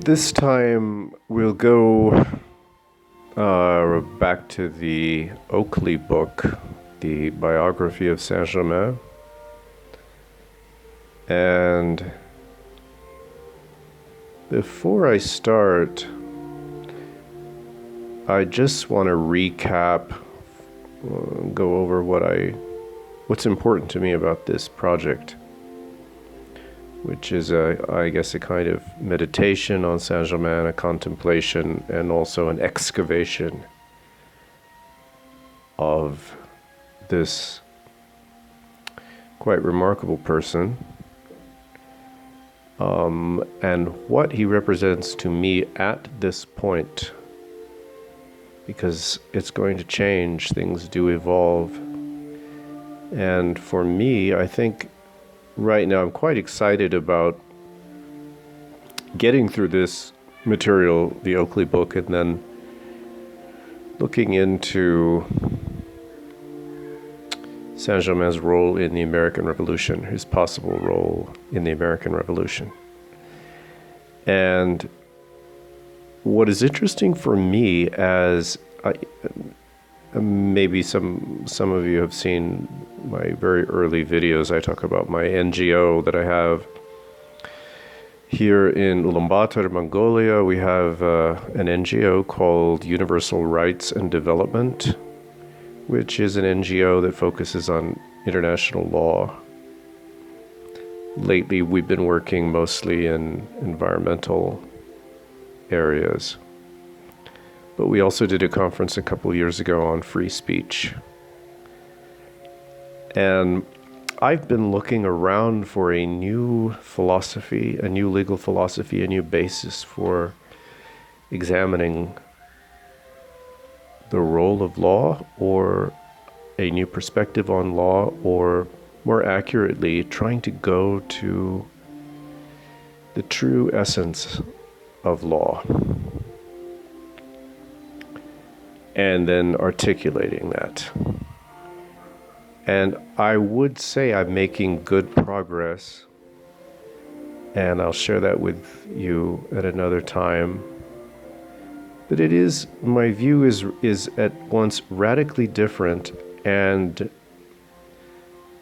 This time we'll go back to the Oakley book, the biography of Saint Germain. And before I start, I just want to recap, go over what's important to me about this project, which is, I guess, a kind of meditation on Saint Germain, a contemplation, and also an excavation of this quite remarkable person, and what he represents to me at this point, because it's going to change, things do evolve. And for me, I think right now I'm quite excited about getting through this material, the Oakley book, and then looking into Saint Germain's role in the American Revolution, his possible role in the American Revolution. And what is interesting for me, as maybe some of you have seen my very early videos, I talk about my NGO that I have here in Ulaanbaatar, Mongolia. We have an NGO called Universal Rights and Development, which is an NGO that focuses on international law. Lately, we've been working mostly in environmental areas. But we also did a conference a couple of years ago on free speech. And I've been looking around for a new philosophy, a new legal philosophy, a new basis for examining the role of law, or a new perspective on law, or more accurately, trying to go to the true essence of law and then articulating that. And I would say I'm making good progress, and I'll share that with you at another time. But it is, my view is at once radically different and,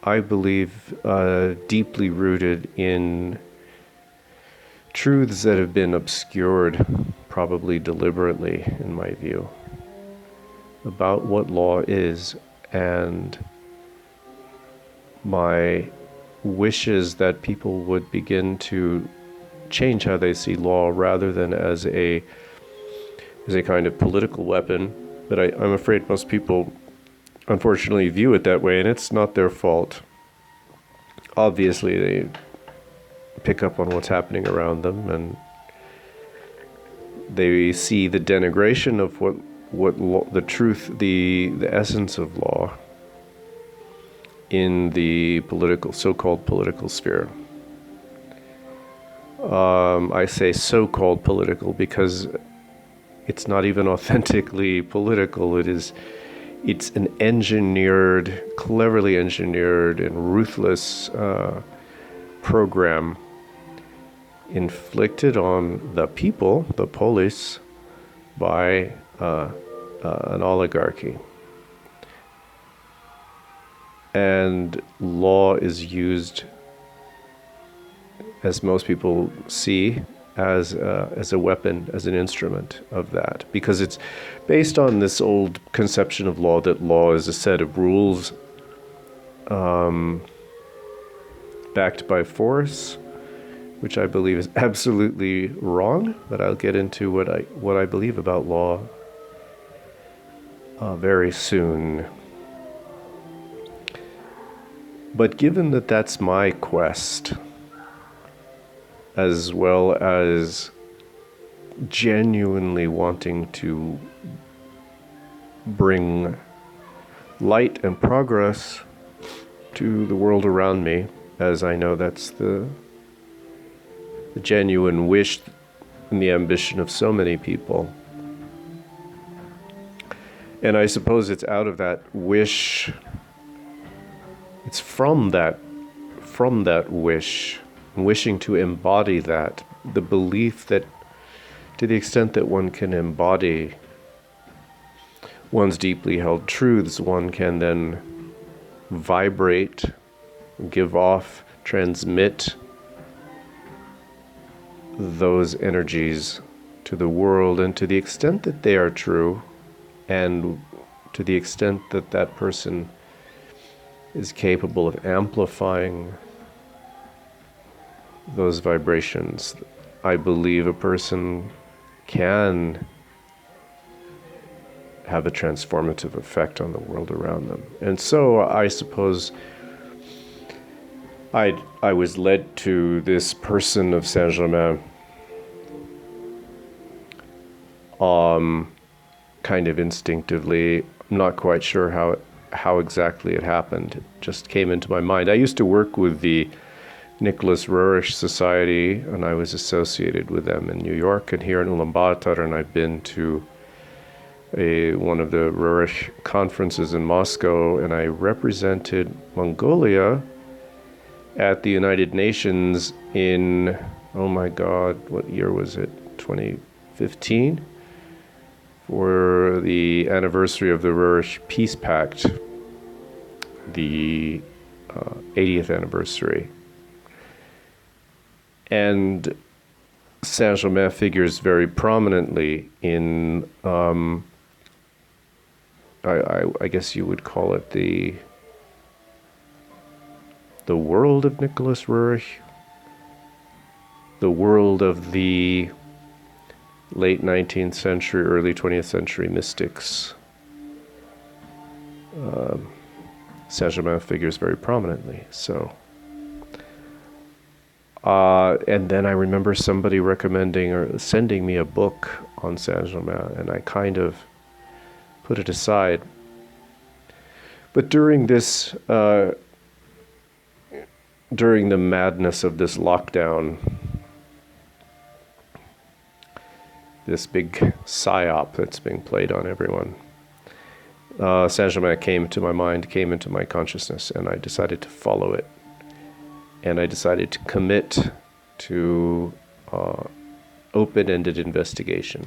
I believe, deeply rooted in truths that have been obscured, probably deliberately, in my view, about what law is, and my wishes that people would begin to change how they see law, rather than as a kind of political weapon. But I'm afraid most people unfortunately view it that way, and it's not their fault. Obviously, they pick up on what's happening around them, and they see the denigration of what law, the truth, the essence of law in the political, so-called political sphere. I say so-called political because it's not even authentically political. It's an engineered, cleverly engineered and ruthless program inflicted on the people, the polis, by an oligarchy. And law is used, as most people see, as a weapon, as an instrument of that, because it's based on this old conception of law, that law is a set of rules backed by force, which I believe is absolutely wrong. But I'll get into what I believe about law very soon. But given that that's my quest, as well as genuinely wanting to bring light and progress to the world around me, as I know that's the genuine wish and the ambition of so many people. And I suppose it's out of that wish, it's from that wish, wishing to embody that, the belief that to the extent that one can embody one's deeply held truths, one can then vibrate, give off, transmit those energies to the world. And to the extent that they are true, and to the extent that that person is capable of amplifying those vibrations, I believe a person can have a transformative effect on the world around them. And so I suppose I was led to this person of Saint Germain kind of instinctively. I'm not quite sure how exactly it happened. It just came into my mind. I used to work with the Nicholas Roerich Society, and I was associated with them in New York and here in Ulaanbaatar, and I've been to one of the Roerich conferences in Moscow, and I represented Mongolia at the United Nations in, oh my God, what year was it? 2015? For the anniversary of the Roerich Peace Pact, the 80th anniversary. And Saint Germain figures very prominently in, I guess you would call it the world of Nicholas Roerich, the world of the late 19th century, early 20th century mystics. Saint Germain figures very prominently. So, and then I remember somebody recommending or sending me a book on Saint Germain, and I kind of put it aside. But during this, during the madness of this lockdown, this big psyop that's being played on everyone, Saint Germain came to my mind, came into my consciousness, and I decided to follow it. And I decided to commit to open-ended investigation.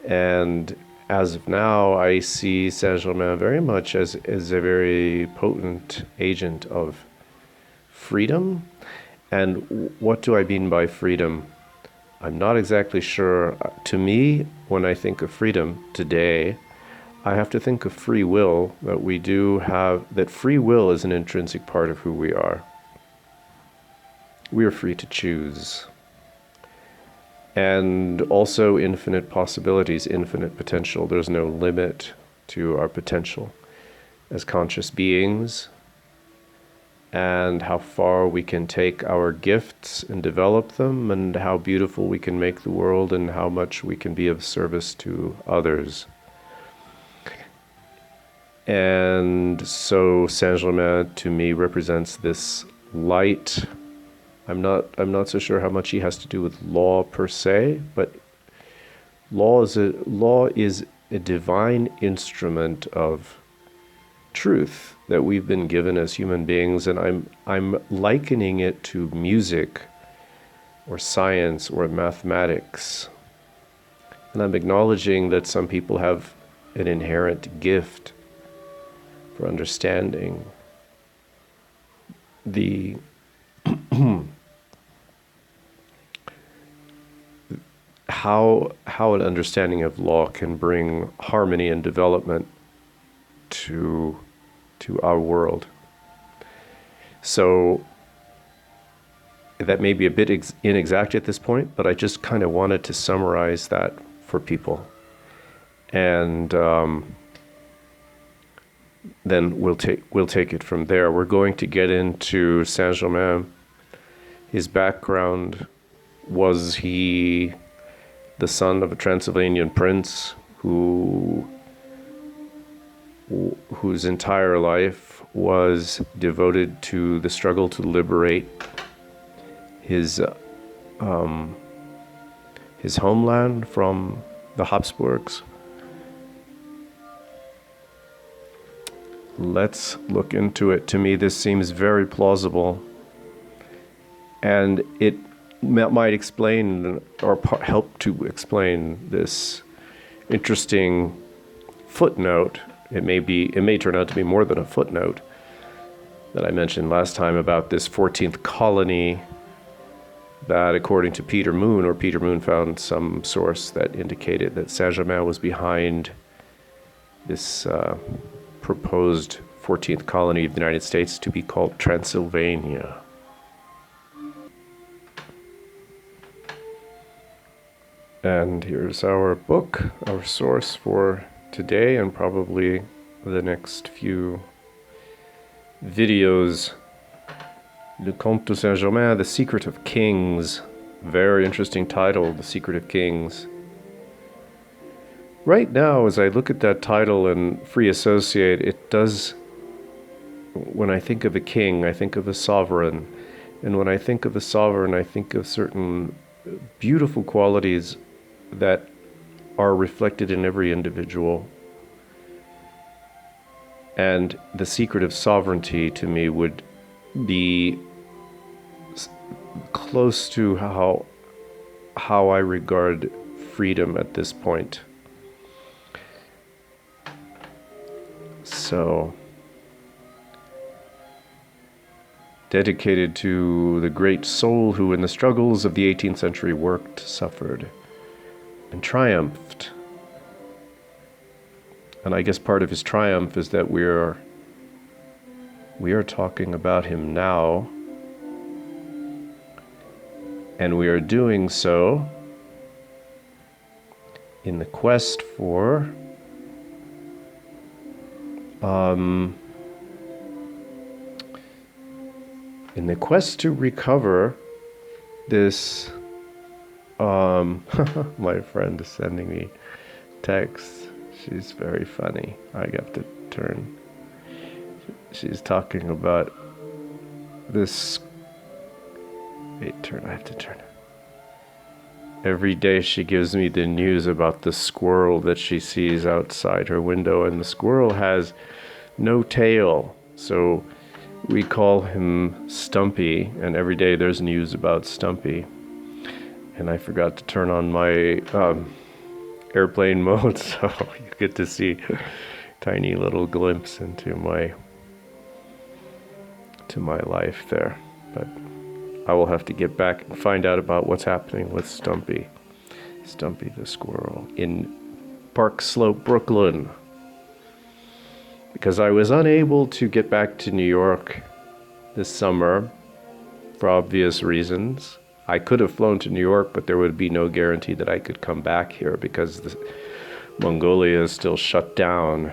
And as of now, I see Saint Germain very much as a very potent agent of freedom. And what do I mean by freedom? I'm not exactly sure. To me, when I think of freedom today, I have to think of free will, that we do have, that free will is an intrinsic part of who we are. We are free to choose. And also infinite possibilities, infinite potential. There's no limit to our potential as conscious beings, and how far we can take our gifts and develop them, and how beautiful we can make the world, and how much we can be of service to others. And so Saint Germain to me represents this light. I'm not so sure how much he has to do with law per se, but law is a divine instrument of truth that we've been given as human beings, and I'm likening it to music or science or mathematics. And I'm acknowledging that some people have an inherent gift for understanding the how an understanding of law can bring harmony and development to our world. So that may be a bit inexact at this point, but I just kind of wanted to summarize that for people. And then we'll take it from there. We're going to get into Saint Germain. His background: was he the son of a Transylvanian prince whose entire life was devoted to the struggle to liberate his homeland from the Habsburgs? Let's look into it. To me, this seems very plausible, and might explain or help to explain this interesting footnote. It may turn out to be more than a footnote that I mentioned last time about this 14th colony that, according to Peter Moon found some source that indicated that Saint-Germain was behind this proposed 14th colony of the United States to be called Transylvania. And here's our book, our source for today and probably the next few videos. Le Comte de St, The Secret of Kings. Very interesting title, The Secret of Kings. Right now, as I look at that title and free associate, it does, when I think of a king, I think of a sovereign. And when I think of a sovereign, I think of certain beautiful qualities that are reflected in every individual. And the secret of sovereignty to me would be close to how I regard freedom at this point. So, dedicated to the great soul who in the struggles of the 18th century worked, suffered, and triumphed. And I guess part of his triumph is that we are talking about him now, and we are doing so in the quest for to recover this my friend is sending me texts. She's very funny. I have to turn. She's talking about this. Wait, I have to turn. Every day she gives me the news about the squirrel that she sees outside her window, and the squirrel has no tail, so we call him Stumpy, and every day there's news about Stumpy. And I forgot to turn on my airplane mode, so you get to see a tiny little glimpse into my life there. But I will have to get back and find out about what's happening with Stumpy the squirrel in Park Slope, Brooklyn, because I was unable to get back to New York this summer for obvious reasons. I could have flown to New York, but there would be no guarantee that I could come back here because Mongolia is still shut down.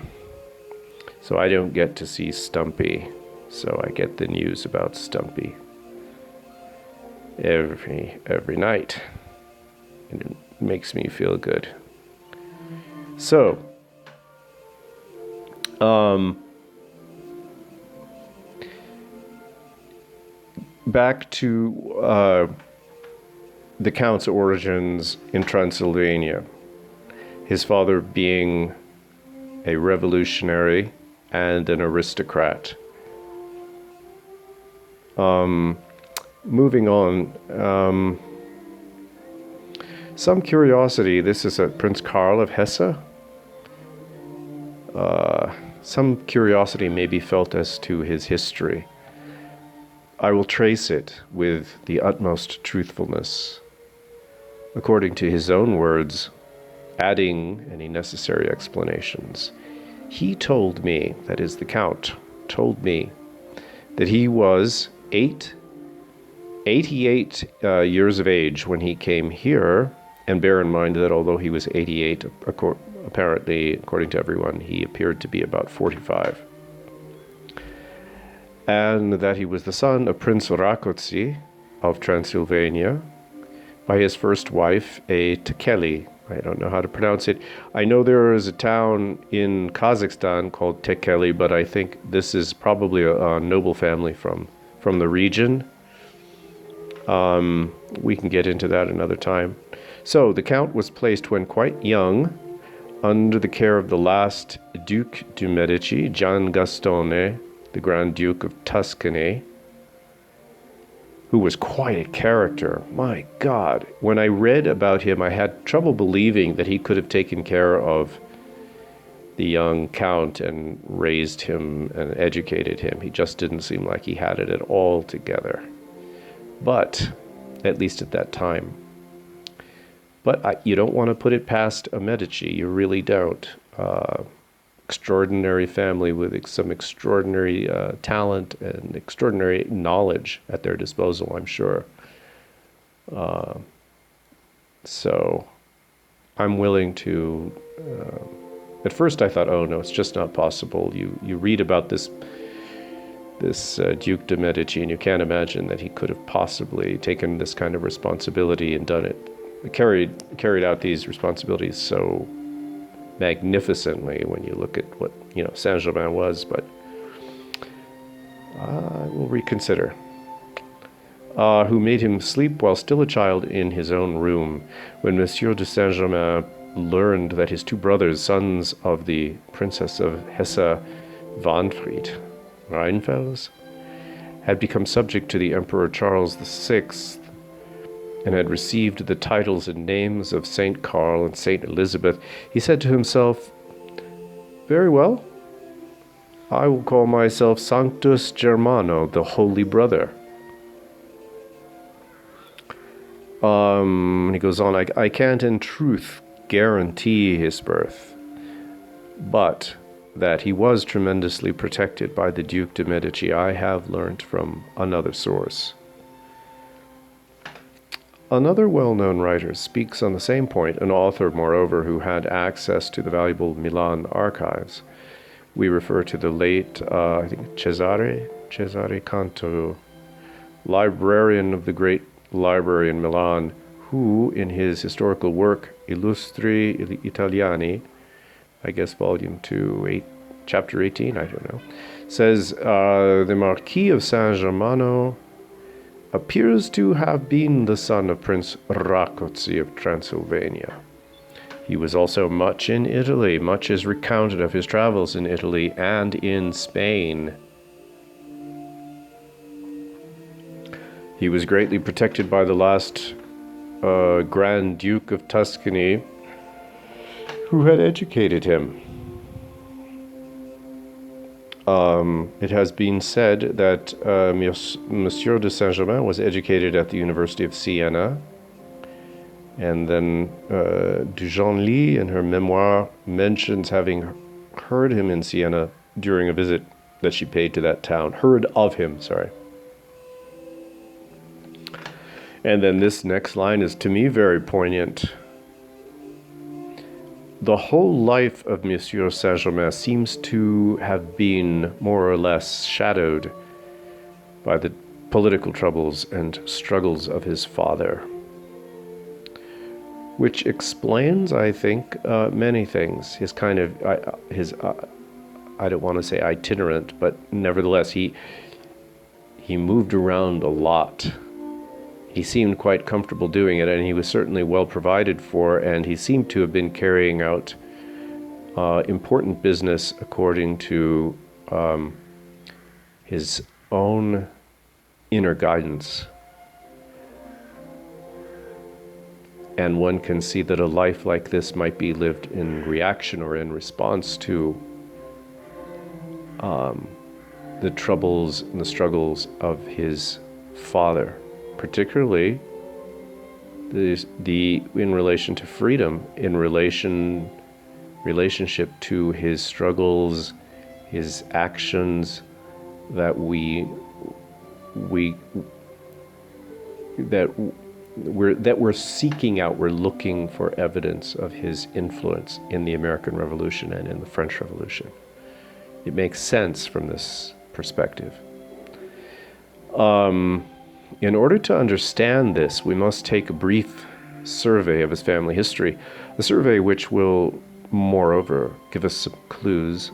So I don't get to see Stumpy. So I get the news about Stumpy every night. And it makes me feel good. So, back to the Count's origins in Transylvania. His father being a revolutionary and an aristocrat. Moving on, some curiosity. This is Prince Karl of Hesse. Some curiosity may be felt as to his history. I will trace it with the utmost truthfulness, according to his own words, adding any necessary explanations. He told me, that is the Count, told me that he was 88 years of age when he came here, and bear in mind that although he was 88, apparently, according to everyone, he appeared to be about 45. And that he was the son of Prince Rákóczi of Transylvania by his first wife, a Tekeli. I don't know how to pronounce it. I know there is a town in Kazakhstan called Tekeli, but I think this is probably a noble family from the region. We can get into that another time. So the Count was placed when quite young under the care of the last Duke de' Medici, Gian Gastone, the Grand Duke of Tuscany, who was quite a character. My God. When I read about him, I had trouble believing that he could have taken care of the young Count and raised him and educated him. He just didn't seem like he had it at all together. But, at least at that time. But you don't want to put it past a Medici. You really don't. Extraordinary family with some extraordinary talent and extraordinary knowledge at their disposal, I'm sure. So I'm willing to... at first I thought, oh no, it's just not possible. You read about this Duke de Medici, and you can't imagine that he could have possibly taken this kind of responsibility and done it, carried out these responsibilities so magnificently when you look at what Saint-Germain was. But I will reconsider. Who made him sleep while still a child in his own room. When Monsieur de Saint-Germain learned that his two brothers, sons of the Princess of Hesse, Rheinfels, had become subject to the Emperor Charles VI and had received the titles and names of Saint Carl and Saint Elizabeth, he said to himself, "Very well, I will call myself Sanctus Germano, the Holy Brother." He goes on, I can't in truth guarantee his birth, but that he was tremendously protected by the Duke de Medici I have learnt from another source. Another well-known writer speaks on the same point, an author, moreover, who had access to the valuable Milan archives. We refer to the late, I think, Cesare Canto, librarian of the great library in Milan, who, in his historical work, Illustri Italiani, I guess volume 2, chapter 18, I don't know, says, the Marquis of Saint-Germano appears to have been the son of Prince Rákóczi of Transylvania. He was also much in Italy. Much is recounted of his travels in Italy and in Spain. He was greatly protected by the last Grand Duke of Tuscany, who had educated him. It has been said that Monsieur de Saint-Germain was educated at the University of Siena, and then du Genlis, in her memoir, mentions having heard him in Siena during a visit that she paid to that town. Heard of him, sorry. And then this next line is, to me, very poignant. The whole life of Monsieur Saint-Germain seems to have been more or less shadowed by the political troubles and struggles of his father, which explains, I think, many things. His kind of, I don't want to say itinerant, but nevertheless, he moved around a lot. He seemed quite comfortable doing it, and he was certainly well provided for, and he seemed to have been carrying out important business according to his own inner guidance. And one can see that a life like this might be lived in reaction or in response to the troubles and the struggles of his father. Particularly in relation to freedom, in relationship to his struggles, his actions that we're seeking out. We're looking for evidence of his influence in the American Revolution and in the French Revolution. It makes sense from this perspective. In order to understand this, we must take a brief survey of his family history, a survey which will, moreover, give us some clues,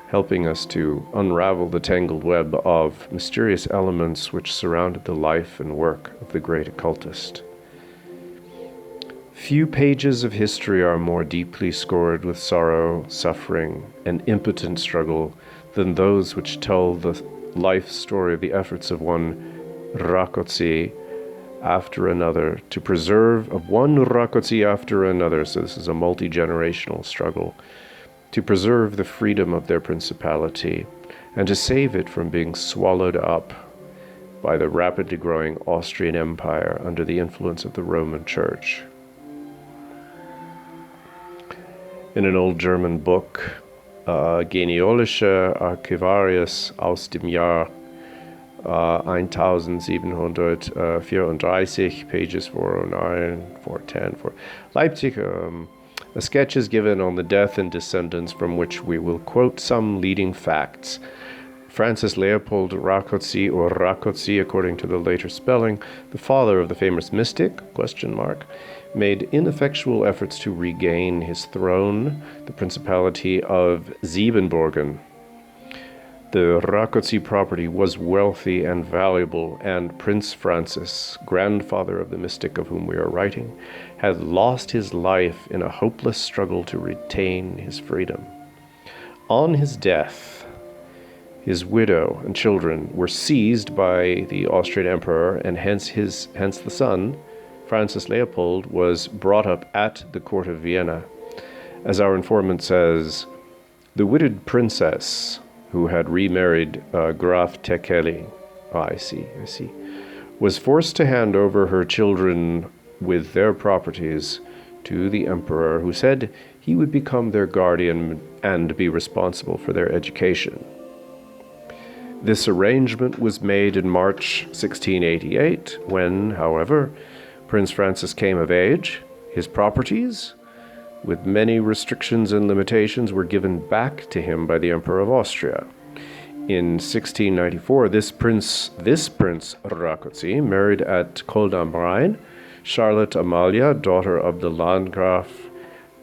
helping us to unravel the tangled web of mysterious elements which surrounded the life and work of the great occultist. Few pages of history are more deeply scored with sorrow, suffering, and impotent struggle than those which tell the life story of the efforts of one Rákóczi after another, to preserve one Rákóczi after another, so this is a multi-generational struggle, to preserve the freedom of their principality and to save it from being swallowed up by the rapidly growing Austrian Empire under the influence of the Roman Church. In an old German book, Genealogische Archivarius aus dem Jahr 1734, pages 409, 410, for Leipzig, a sketch is given on the death and descendants, from which we will quote some leading facts. Francis Leopold Rákóczi, or Rákóczi according to the later spelling, the father of the famous mystic, made ineffectual efforts to regain his throne, the Principality of Siebenborgen. The Rákóczi property was wealthy and valuable, and Prince Francis, grandfather of the mystic of whom we are writing, had lost his life in a hopeless struggle to retain his freedom. On his death, his widow and children were seized by the Austrian emperor, and hence the son, Francis Leopold, was brought up at the court of Vienna. As our informant says, the widowed princess, who had remarried Graf Tekeli, I see, was forced to hand over her children with their properties to the emperor, who said he would become their guardian and be responsible for their education. This arrangement was made in March 1688, when, however, Prince Francis came of age. His properties, with many restrictions and limitations, were given back to him by the Emperor of Austria. In 1694, this Prince Rákóczi married at Kolda am Rhein Charlotte Amalia, daughter of the Landgraf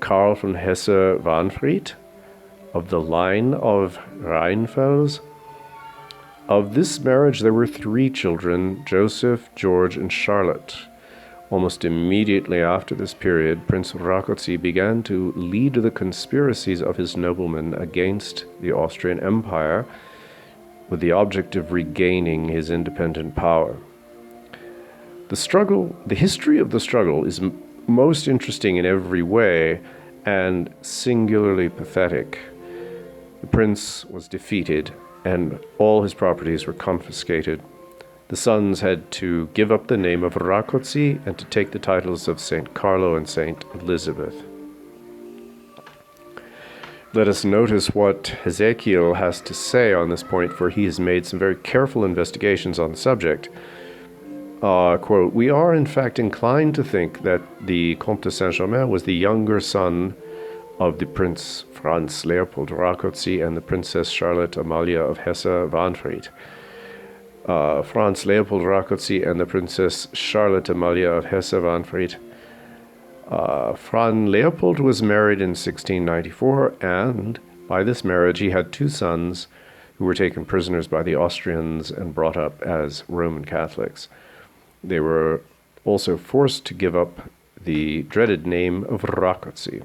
Karl von Hesse-Wahnfried, of the line of Rheinfels. Of this marriage there were 3 children, Joseph, George, and Charlotte. Almost immediately after this period, Prince Rákóczi began to lead the conspiracies of his noblemen against the Austrian Empire with the object of regaining his independent power. The history of the struggle is most interesting in every way and singularly pathetic. The prince was defeated and all his properties were confiscated. The sons had to give up the name of Rákóczi and to take the titles of St. Carlo and St. Elizabeth. Let us notice what Ezekiel has to say on this point, for he has made some very careful investigations on the subject. Quote, "We are in fact inclined to think that the Comte de St was the younger son of the Prince Franz Leopold Rákóczi and the Princess Charlotte Amalia of Hesse-Wahnfried. Franz Leopold Rákóczi and the Princess Charlotte Amalia of Hesse-Wahnfried. Franz Leopold was married in 1694, and by this marriage he had 2 sons who were taken prisoners by the Austrians and brought up as Roman Catholics. They were also forced to give up the dreaded name of Rákóczi.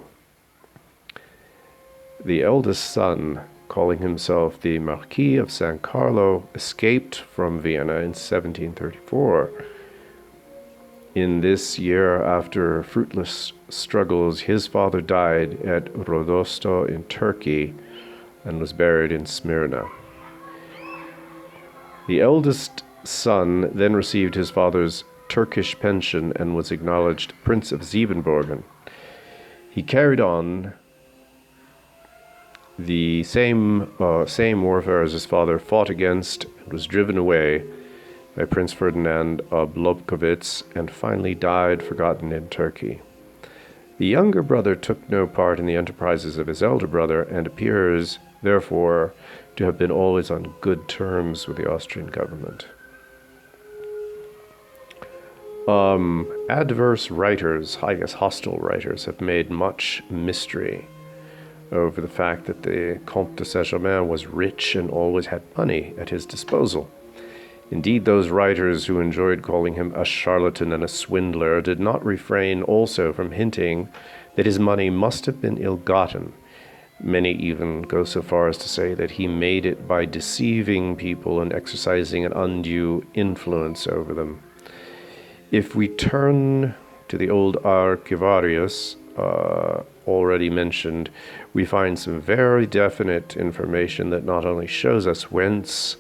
The eldest son, calling himself the Marquis of San Carlo, escaped from Vienna in 1734. In this year, after fruitless struggles, his father died at Rodosto in Turkey and was buried in Smyrna. The eldest son then received his father's Turkish pension and was acknowledged Prince of Siebenborgen. He carried on the same warfare as his father, fought against and was driven away by Prince Ferdinand of Lobkowitz, and finally died forgotten in Turkey. The younger brother took no part in the enterprises of his elder brother and appears, therefore, to have been always on good terms with the Austrian government. Adverse writers, I guess hostile writers, have made much mystery over the fact that the Comte de St was rich and always had money at his disposal. Indeed, those writers who enjoyed calling him a charlatan and a swindler did not refrain also from hinting that his money must have been ill-gotten, Many even go so far as to say that he made it by deceiving people and exercising an undue influence over them. If we turn to the old Archivarius, already mentioned, we find some very definite information that not only shows us whence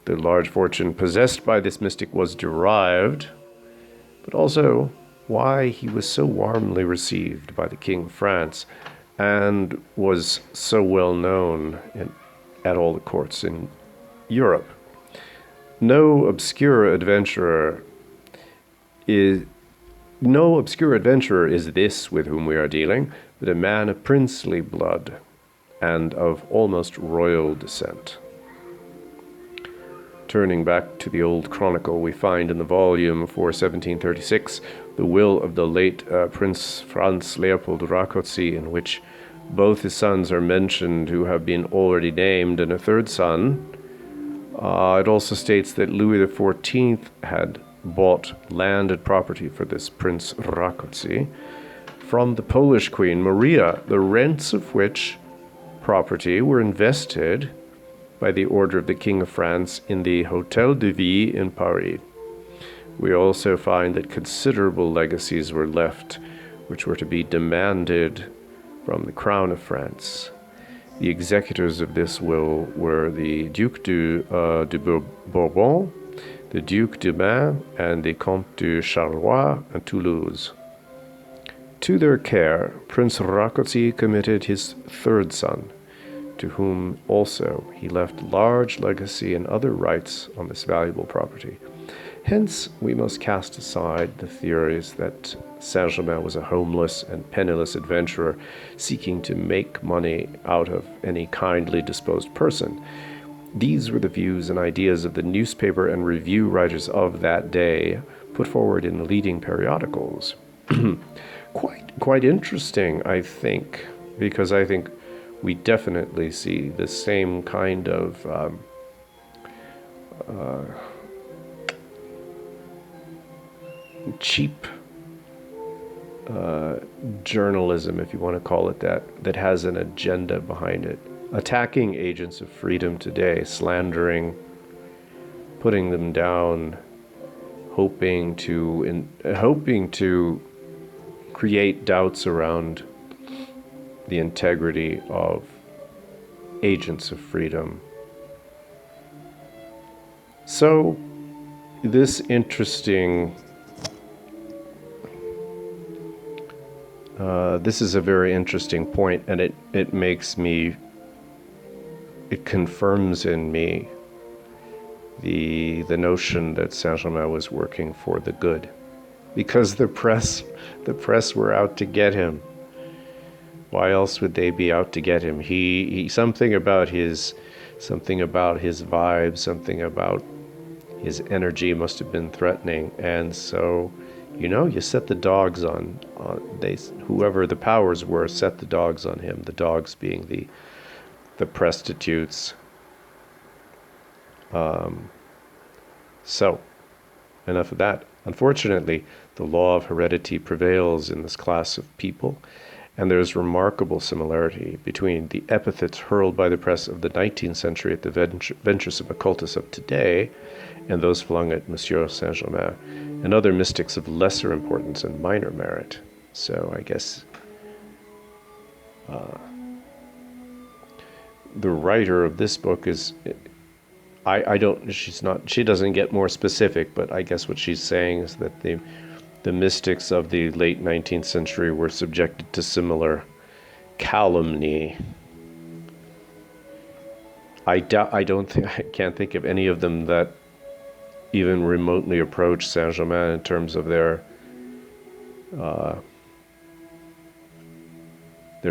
the large fortune possessed by this mystic was derived, but also why he was so warmly received by the King of France and was so well known at all the courts in Europe. No obscure adventurer is this with whom we are dealing, but a man of princely blood and of almost royal descent. Turning back to the old chronicle, we find in the volume for 1736 the will of the late Prince Franz Leopold Rákóczi, in which both his sons are mentioned who have been already named, and a third son. It also states that Louis XIV had bought landed property for this Prince Rákóczi from the Polish Queen Maria, the rents of which property were invested by the order of the King of France in the Hôtel de Ville in Paris. We also find that considerable legacies were left, which were to be demanded from the Crown of France. The executors of this will were the Duc de Bourbon, the Duc de St and the Comte de Charleroi and Toulouse. To their care, Prince Rákóczi committed his third son, to whom also he left large legacy and other rights on this valuable property. Hence, we must cast aside the theories that Saint-Germain was a homeless and penniless adventurer seeking to make money out of any kindly disposed person. These were the views and ideas of the newspaper and review writers of that day, put forward in the leading periodicals. Quite interesting, I think, because I think we definitely see the same kind of cheap journalism, if you want to call it that has an agenda behind it. Attacking agents of freedom today, slandering, putting them down, hoping to create doubts around the integrity of agents of freedom. So, this is a very interesting point, and it confirms in me the notion that Saint-Germain was working for the good, because the press were out to get him. Why else would they be out to get him? He something about his vibe, something about his energy must have been threatening, and so you set the dogs on whoever the powers were set the dogs on him. The dogs being the prostitutes. So, enough of that. Unfortunately, the law of heredity prevails in this class of people, and there is remarkable similarity between the epithets hurled by the press of the 19th century at the venturesome occultists of today and those flung at Monsieur Saint-Germain and other mystics of lesser importance and minor merit. So I guess the writer of this book is, she doesn't get more specific, but I guess what she's saying is that the mystics of the late 19th century were subjected to similar calumny. I can't think of any of them that even remotely approach Saint-Germain in terms of their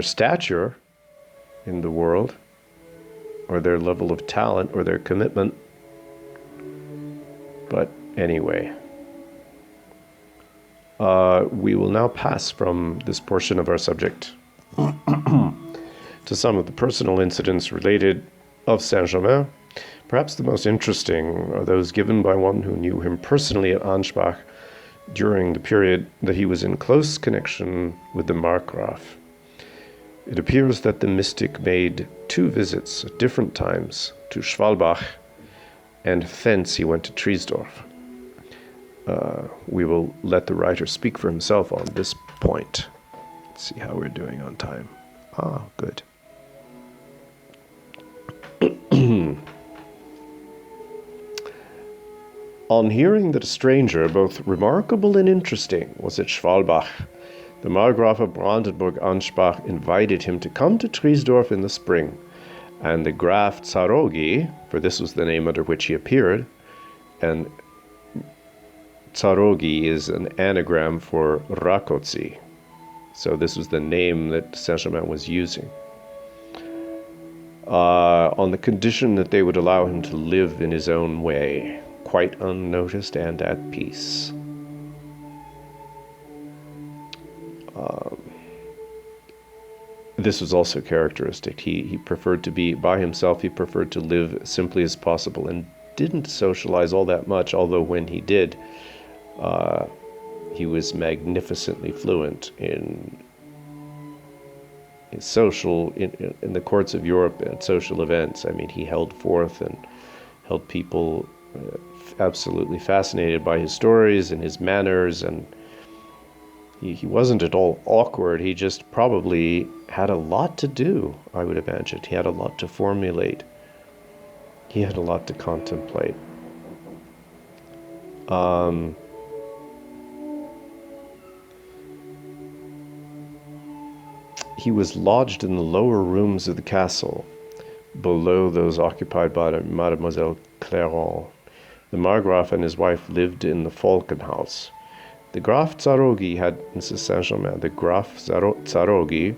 stature in the world, or their level of talent, or their commitment. But anyway, we will now pass from this portion of our subject to some of the personal incidents related of Saint-Germain. Perhaps the most interesting are those given by one who knew him personally at Ansbach during the period that he was in close connection with the Markgraf. It appears that the mystic made 2 visits at different times to Schwalbach, and thence he went to Triesdorf. We will let the writer speak for himself on this point. Let's see how we're doing on time. Good. On hearing that a stranger, both remarkable and interesting, was at Schwalbach, the Margraf of Brandenburg-Ansbach invited him to come to Triesdorf in the spring, and the Graf Zarogi, for this was the name under which he appeared, and Zarogi is an anagram for Rákóczi, so this was the name that Saint-Germain was using, on the condition that they would allow him to live in his own way, quite unnoticed and at peace. This was also characteristic. He preferred to be by himself. He preferred to live simply as possible and didn't socialize all that much, although when he did, he was magnificently fluent in the courts of Europe and social events. I mean, he held forth and held people absolutely fascinated by his stories and his manners, and he wasn't at all awkward. He just probably had a lot to do, I would imagine. He had a lot to formulate. He had a lot to contemplate. He was lodged in the lower rooms of the castle, below those occupied by Mademoiselle Clairon. The Margraf and his wife lived in the Falkenhaus. The Graf Zarogi Mrs. Saint-Germain, the Graf Zarogi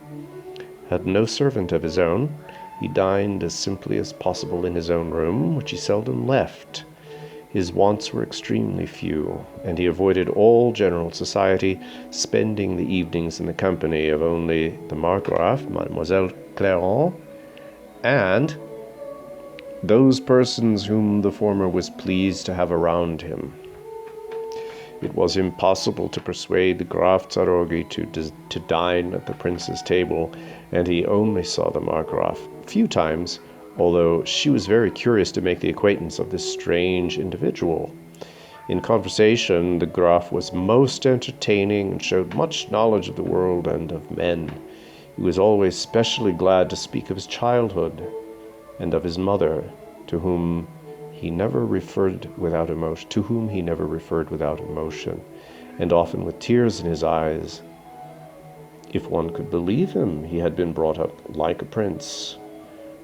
had no servant of his own. He dined as simply as possible in his own room, which he seldom left. His wants were extremely few, and he avoided all general society, spending the evenings in the company of only the Margraf, Mademoiselle Clairon, and those persons whom the former was pleased to have around him. It was impossible to persuade the Graf Zarogi to dine at the prince's table, and he only saw the Margraf a few times, although she was very curious to make the acquaintance of this strange individual. In conversation, the Graf was most entertaining and showed much knowledge of the world and of men. He was always specially glad to speak of his childhood and of his mother, to whom he never referred without emotion, and often with tears in his eyes. If one could believe him, he had been brought up like a prince.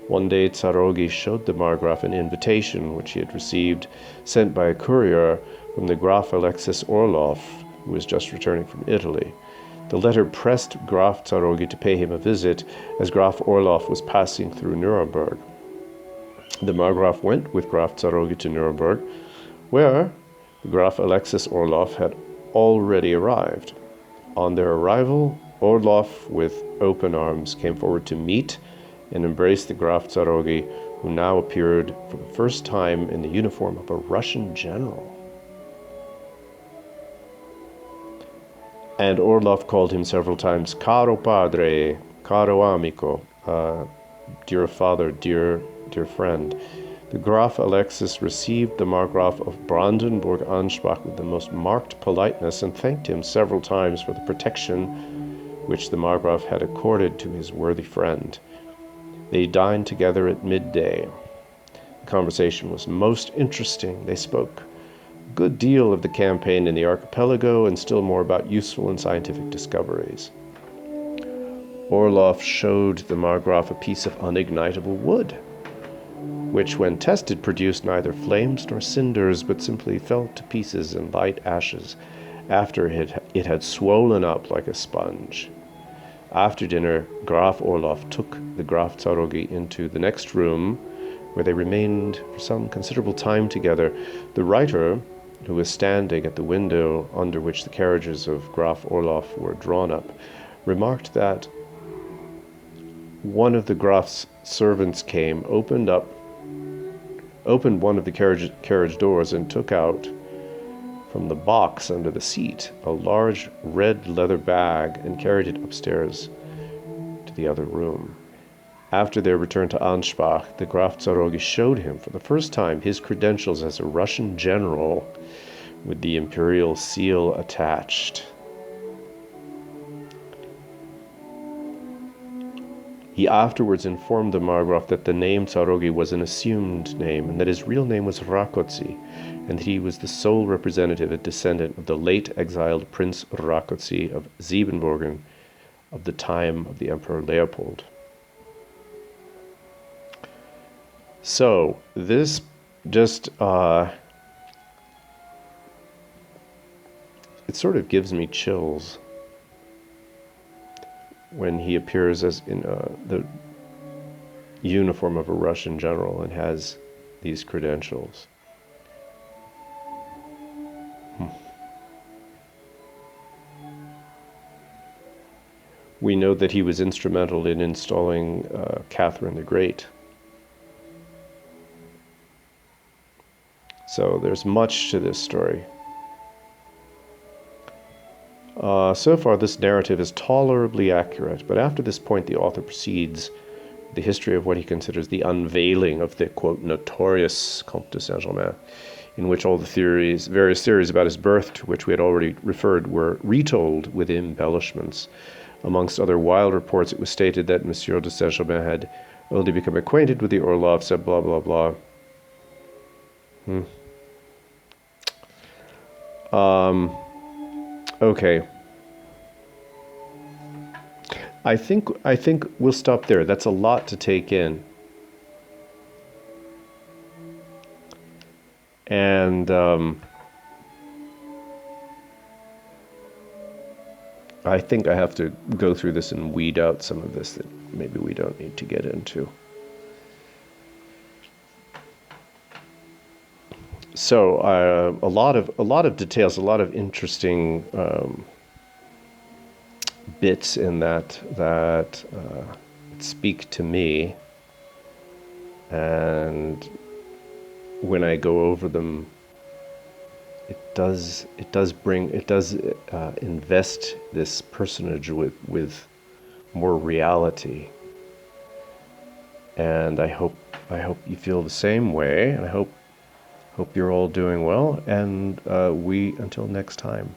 One day Zarogi showed the Margraf an invitation which he had received, sent by a courier from the Graf Alexis Orloff, who was just returning from Italy. The letter pressed Graf Zarogi to pay him a visit, as Graf Orloff was passing through Nuremberg. The Margraf went with Graf Zarogi to Nuremberg, where the Graf Alexis Orloff had already arrived. On their arrival, Orloff, with open arms, came forward to meet and embrace the Graf Zarogi, who now appeared for the first time in the uniform of a Russian general. And Orloff called him several times caro padre, caro amico, dear father, dear friend. The Graf Alexis received the Margraf of Brandenburg-Ansbach with the most marked politeness and thanked him several times for the protection which the Margraf had accorded to his worthy friend. They dined together at midday. The conversation was most interesting. They spoke a good deal of the campaign in the archipelago and still more about useful and scientific discoveries. Orloff showed the Margraf a piece of unignitable wood, which when tested produced neither flames nor cinders, but simply fell to pieces in light ashes after it had swollen up like a sponge. After dinner, Graf Orloff took the Graf Zarogi into the next room, where they remained for some considerable time together. The writer, who was standing at the window under which the carriages of Graf Orloff were drawn up, remarked that one of the Graf's servants came, opened one of the carriage doors, and took out from the box under the seat a large red leather bag and carried it upstairs to the other room. After their return to Ansbach, the Graf Zarogi showed him for the first time his credentials as a Russian general with the imperial seal attached. He afterwards informed the Margraf that the name Zarogi was an assumed name and that his real name was Rákóczi, and that he was the sole representative and descendant of the late exiled Prince Rákóczi of Siebenbürgen of the time of the Emperor Leopold. So, this just, it sort of gives me chills when he appears as in the uniform of a Russian general and has these credentials. We know that he was instrumental in installing Catherine the Great. So there's much to this story. So far, this narrative is tolerably accurate, but after this point, the author proceeds the history of what he considers the unveiling of the, quote, notorious Comte de St, in which all the various theories about his birth, to which we had already referred, were retold with embellishments. Amongst other wild reports, it was stated that Monsieur de Saint-Germain had only become acquainted with the Orloffs, blah, blah, blah. Okay. I think we'll stop there. That's a lot to take in. And I think I have to go through this and weed out some of this that maybe we don't need to get into. So a lot of details, a lot of interesting bits in that speak to me, and when I go over them, it does invest this personage with more reality, and I hope you feel the same way, and I hope you're all doing well, and we, until next time.